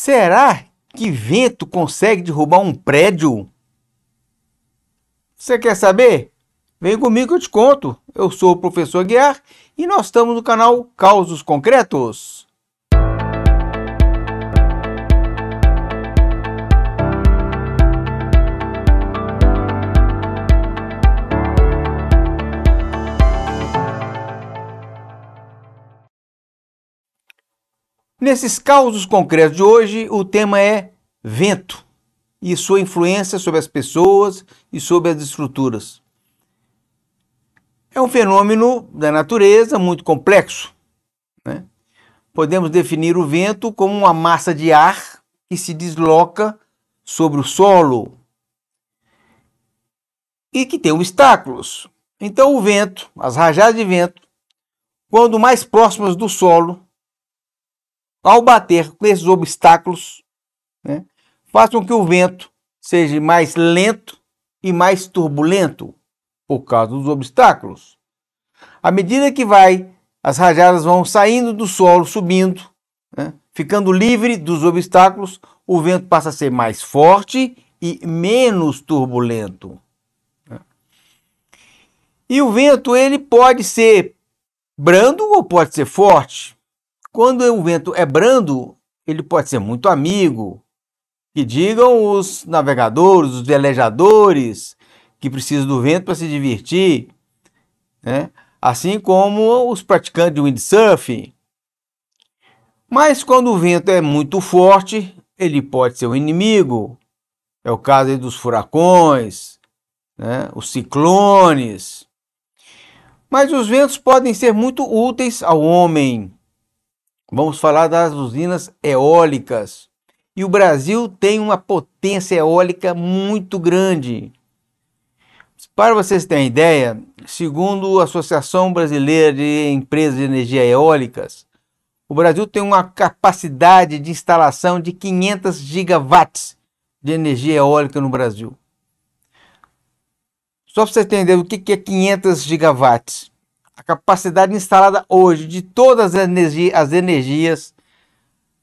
Será que vento consegue derrubar um prédio? Você quer saber? Vem comigo que eu te conto. Eu sou o professor Guiar e nós estamos no canal Causos Concretos. Nesses causos concretos de hoje, o tema é vento e sua influência sobre as pessoas e sobre as estruturas. É um fenômeno da natureza muito complexo, né? Podemos definir o vento como uma massa de ar que se desloca sobre o solo e que tem obstáculos. Então o vento, as rajadas de vento, quando mais próximas do solo, ao bater com esses obstáculos, né, faz com que o vento seja mais lento e mais turbulento por causa dos obstáculos. À medida que as rajadas vão saindo do solo, subindo, né, ficando livre dos obstáculos, o vento passa a ser mais forte e menos turbulento. E o vento ele pode ser brando ou pode ser forte. Quando o vento é brando, ele pode ser muito amigo, que digam os navegadores, os velejadores, que precisam do vento para se divertir, né? Assim como os praticantes de windsurf. Mas quando o vento é muito forte, ele pode ser um inimigo. É o caso aí dos furacões, né? Os ciclones. Mas os ventos podem ser muito úteis ao homem. Vamos falar das usinas eólicas. E o Brasil tem uma potência eólica muito grande. Para vocês terem ideia, segundo a Associação Brasileira de Empresas de Energia Eólicas, o Brasil tem uma capacidade de instalação de 500 gigawatts de energia eólica no Brasil. Só para vocês entenderem o que é 500 gigawatts. A capacidade instalada hoje de todas as energias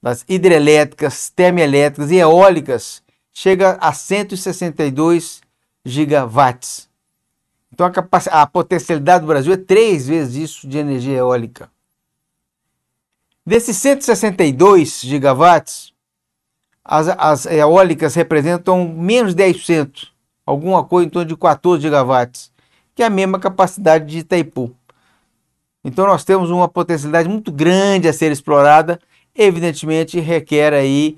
das hidrelétricas, termoelétricas e eólicas chega a 162 gigawatts. Então a potencialidade do Brasil é 3 vezes isso de energia eólica. Desses 162 gigawatts, as eólicas representam menos de 10%, alguma coisa em torno de 14 gigawatts, que é a mesma capacidade de Itaipu. Então nós temos uma potencialidade muito grande a ser explorada, evidentemente requer aí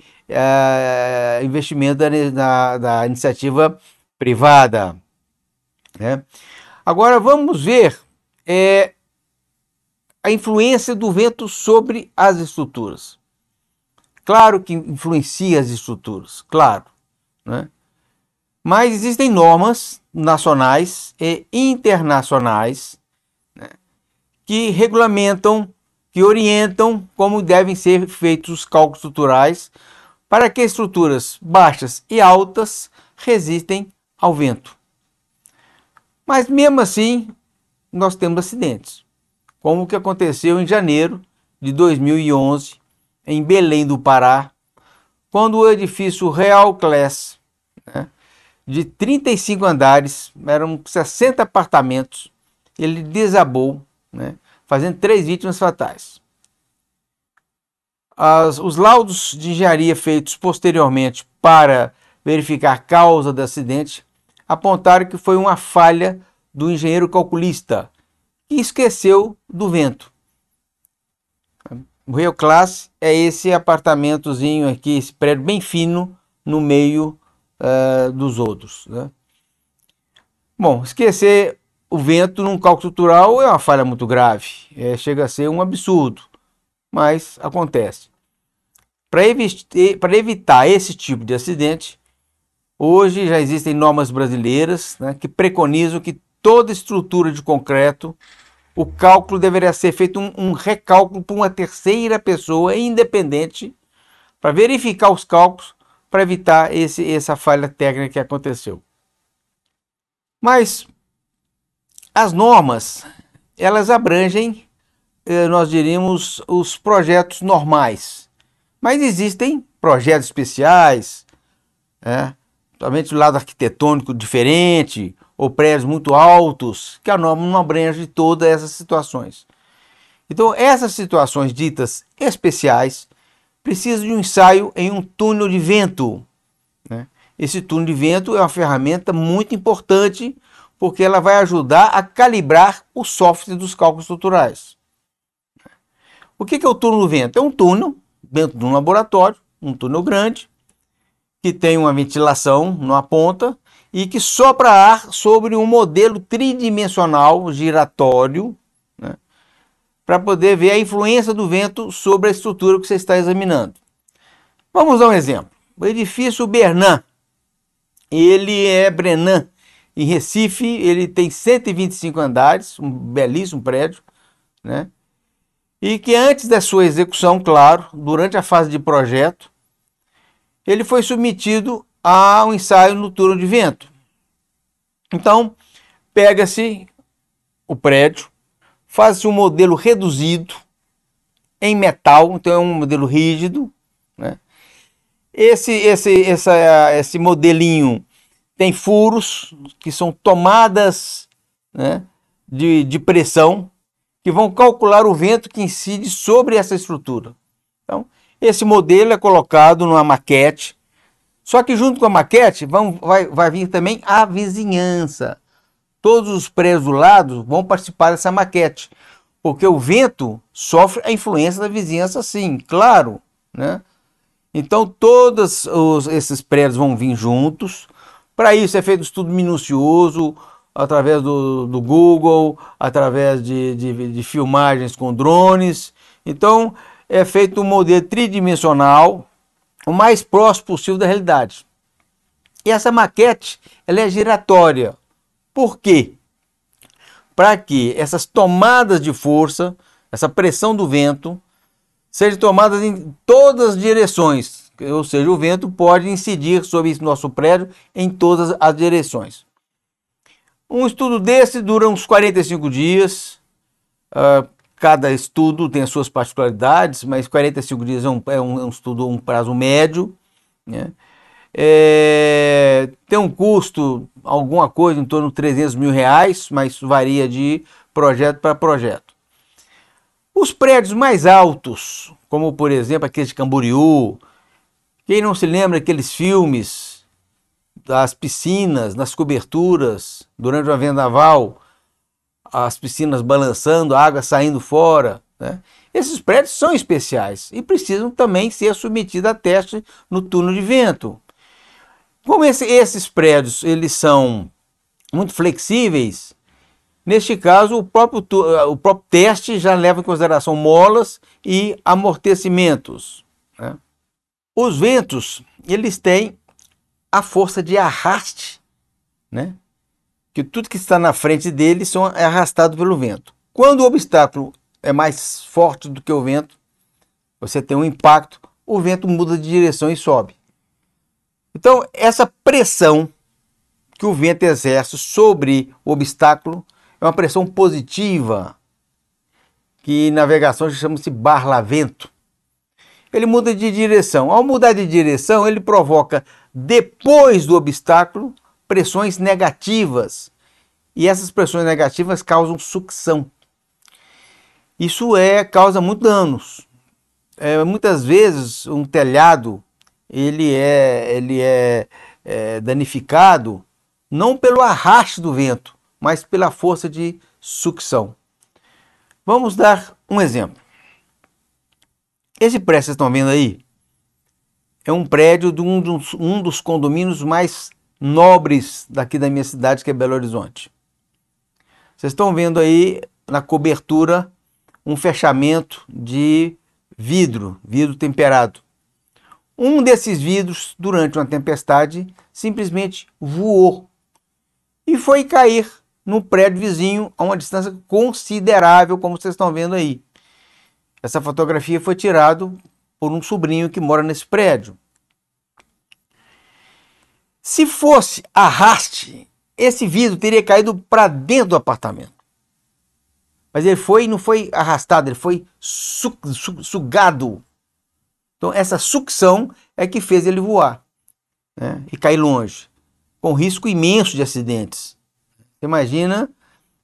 investimento da iniciativa privada, né? Agora vamos ver a influência do vento sobre as estruturas. Claro que influencia as estruturas, claro, né? Mas existem normas nacionais e internacionais, né, que regulamentam, que orientam como devem ser feitos os cálculos estruturais para que estruturas baixas e altas resistem ao vento. Mas mesmo assim, nós temos acidentes, como o que aconteceu em janeiro de 2011, em Belém do Pará, quando o edifício Real Class, né, de 35 andares, eram 60 apartamentos, ele desabou, né, fazendo 3 vítimas fatais. Os laudos de engenharia feitos posteriormente para verificar a causa do acidente apontaram que foi uma falha do engenheiro calculista, que esqueceu do vento. O Real Class é esse apartamentozinho aqui, esse prédio bem fino no meio dos outros, né? Bom, esquecer o vento num cálculo estrutural é uma falha muito grave, chega a ser um absurdo, mas acontece. Para evitar esse tipo de acidente, hoje já existem normas brasileiras, né, que preconizam que toda estrutura de concreto, o cálculo deveria ser feito um recálculo por uma terceira pessoa independente para verificar os cálculos, para evitar essa falha técnica que aconteceu. Mas as normas, elas abrangem, nós diríamos, os projetos normais. Mas existem projetos especiais, somente do lado arquitetônico diferente, ou prédios muito altos, que a norma não abrange todas essas situações. Então, essas situações ditas especiais precisam de um ensaio em um túnel de vento. Esse túnel de vento é uma ferramenta muito importante, porque ela vai ajudar a calibrar o software dos cálculos estruturais. O que é o túnel de vento? É um túnel dentro de um laboratório, um túnel grande, que tem uma ventilação numa ponta e que sopra ar sobre um modelo tridimensional giratório, para poder ver a influência do vento sobre a estrutura que você está examinando. Vamos dar um exemplo. O edifício Bernan, ele é Brenan, em Recife, ele tem 125 andares, um belíssimo prédio, e que antes da sua execução, claro, durante a fase de projeto, ele foi submetido a um ensaio no túnel de vento. Então, pega-se o prédio, faz-se um modelo reduzido em metal, então é um modelo rígido. Esse modelinho tem furos, que são tomadas de pressão, que vão calcular o vento que incide sobre essa estrutura. Então, esse modelo é colocado numa maquete, só que junto com a maquete vai vir também a vizinhança. Todos os prédios do lado vão participar dessa maquete, porque o vento sofre a influência da vizinhança, sim, claro, Então, todos esses prédios vão vir juntos. Para isso é feito um estudo minucioso, através do Google, através de filmagens com drones. Então, é feito um modelo tridimensional, o mais próximo possível da realidade. E essa maquete, ela é giratória. Por quê? Para que essas tomadas de força, essa pressão do vento, sejam tomadas em todas as direções. Ou seja, o vento pode incidir sobre esse nosso prédio em todas as direções. Um estudo desse dura uns 45 dias. Cada estudo tem as suas particularidades, mas 45 dias é um estudo, um prazo médio. Tem um custo, alguma coisa em torno de R$300 mil, mas isso varia de projeto para projeto. Os prédios mais altos, como por exemplo aqueles de Camboriú, quem não se lembra daqueles filmes das piscinas, nas coberturas, durante o vendaval, as piscinas balançando, a água saindo fora, Esses prédios são especiais e precisam também ser submetidos a teste no túnel de vento. Como esses prédios eles são muito flexíveis, neste caso o próprio teste já leva em consideração molas e amortecimentos. Os ventos, eles têm a força de arraste, que tudo que está na frente deles é arrastado pelo vento. Quando o obstáculo é mais forte do que o vento, você tem um impacto, o vento muda de direção e sobe. Então, essa pressão que o vento exerce sobre o obstáculo é uma pressão positiva, que em navegação chama-se barlavento. Ele muda de direção. Ao mudar de direção, ele provoca, depois do obstáculo, pressões negativas. E essas pressões negativas causam sucção. Isso causa muitos danos. Muitas vezes, um telhado ele é danificado não pelo arraste do vento, mas pela força de sucção. Vamos dar um exemplo. Esse prédio que vocês estão vendo aí é um prédio de um dos condomínios mais nobres daqui da minha cidade, que é Belo Horizonte. Vocês estão vendo aí na cobertura um fechamento de vidro temperado. Um desses vidros, durante uma tempestade, simplesmente voou e foi cair no prédio vizinho a uma distância considerável, como vocês estão vendo aí. Essa fotografia foi tirada por um sobrinho que mora nesse prédio. Se fosse arraste, esse vidro teria caído para dentro do apartamento. Mas ele não foi arrastado, ele foi sugado Então essa sucção é que fez ele voar, né, e cair longe, com risco imenso de acidentes. Imagina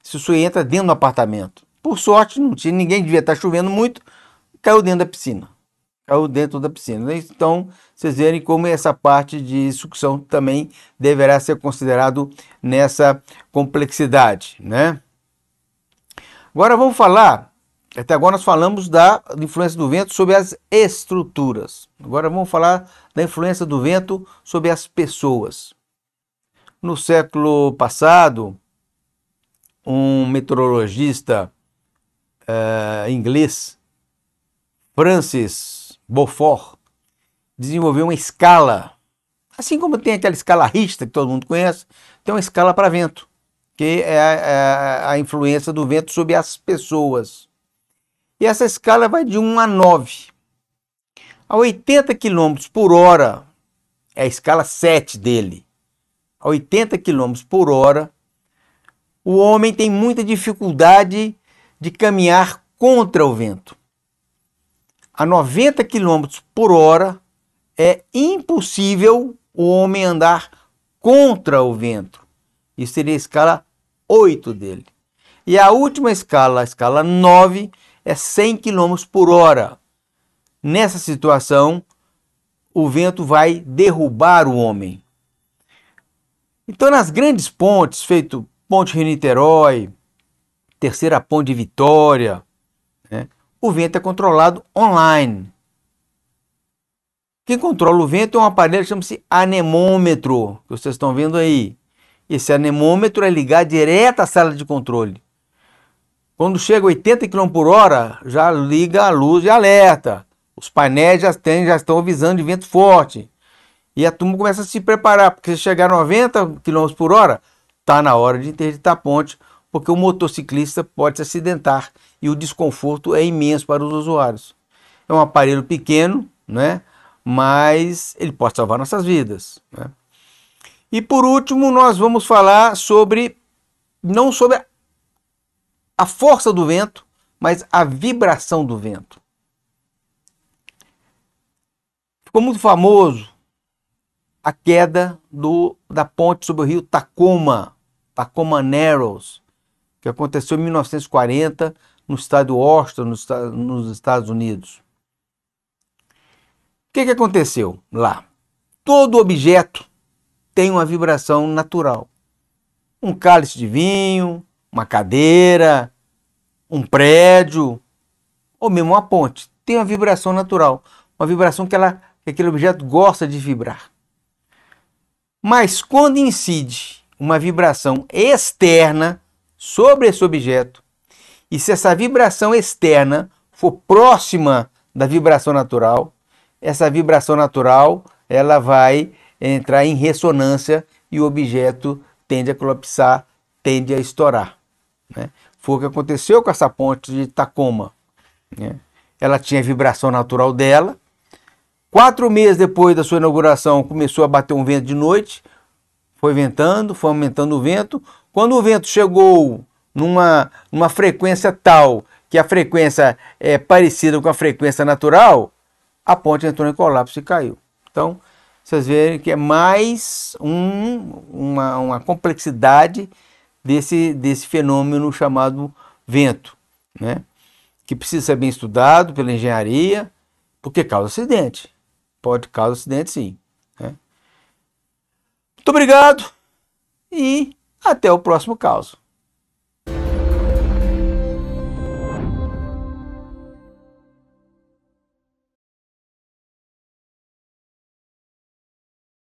se isso entra dentro do apartamento. Por sorte, não tinha, ninguém devia estar chovendo muito, caiu dentro da piscina. Caiu dentro da piscina. Então, vocês verem como essa parte de sucção também deverá ser considerado nessa complexidade, né? Agora vamos falar, até agora nós falamos da influência do vento sobre as estruturas. Agora vamos falar da influência do vento sobre as pessoas. No século passado, um meteorologista inglês, Francis Beaufort, desenvolveu uma escala, assim como tem aquela escala Richter que todo mundo conhece, tem uma escala para vento, que é a influência do vento sobre as pessoas. E essa escala vai de 1 a 9. A 80 km por hora, é a escala 7 dele. A 80 km por hora, o homem tem muita dificuldade de caminhar contra o vento. A 90 km por hora, é impossível o homem andar contra o vento. Isso seria a escala 8 dele. E a última escala, a escala 9, é 100 km por hora. Nessa situação, o vento vai derrubar o homem. Então, nas grandes pontes, feito Ponte Rio-Niterói, Terceira Ponte de Vitória, né, o vento é controlado online. Quem controla o vento é um aparelho que chama-se anemômetro, que vocês estão vendo aí. Esse anemômetro é ligado direto à sala de controle. Quando chega a 80 km por hora, já liga a luz de alerta. Os painéis já estão avisando de vento forte. E a turma começa a se preparar, porque se chegar a 90 km por hora, está na hora de interditar a ponte, porque o motociclista pode se acidentar e o desconforto é imenso para os usuários. É um aparelho pequeno, né? Mas ele pode salvar nossas vidas, né? E por último, nós vamos falar sobre, não sobre a força do vento, mas a vibração do vento. Ficou muito famoso a queda da ponte sobre o rio Tacoma Narrows, que aconteceu em 1940 no estado de Washington, nos Estados Unidos. O que aconteceu lá? Todo objeto tem uma vibração natural. Um cálice de vinho, uma cadeira, um prédio, ou mesmo uma ponte, tem uma vibração natural. Uma vibração que aquele objeto gosta de vibrar. Mas quando incide uma vibração externa sobre esse objeto, e se essa vibração externa for próxima da vibração natural, essa vibração natural ela vai entrar em ressonância e o objeto tende a colapsar, tende a estourar, né? Foi o que aconteceu com essa ponte de Tacoma, né? Ela tinha a vibração natural dela. 4 meses depois da sua inauguração, começou a bater um vento de noite, foi ventando, foi aumentando o vento. Quando o vento chegou numa frequência tal que a frequência é parecida com a frequência natural, a ponte entrou em colapso e caiu. Então, vocês verem que é mais uma complexidade desse fenômeno chamado vento, né? Que precisa ser bem estudado pela engenharia, porque causa acidente. Pode causar acidente, sim, né? Muito obrigado e até o próximo caso.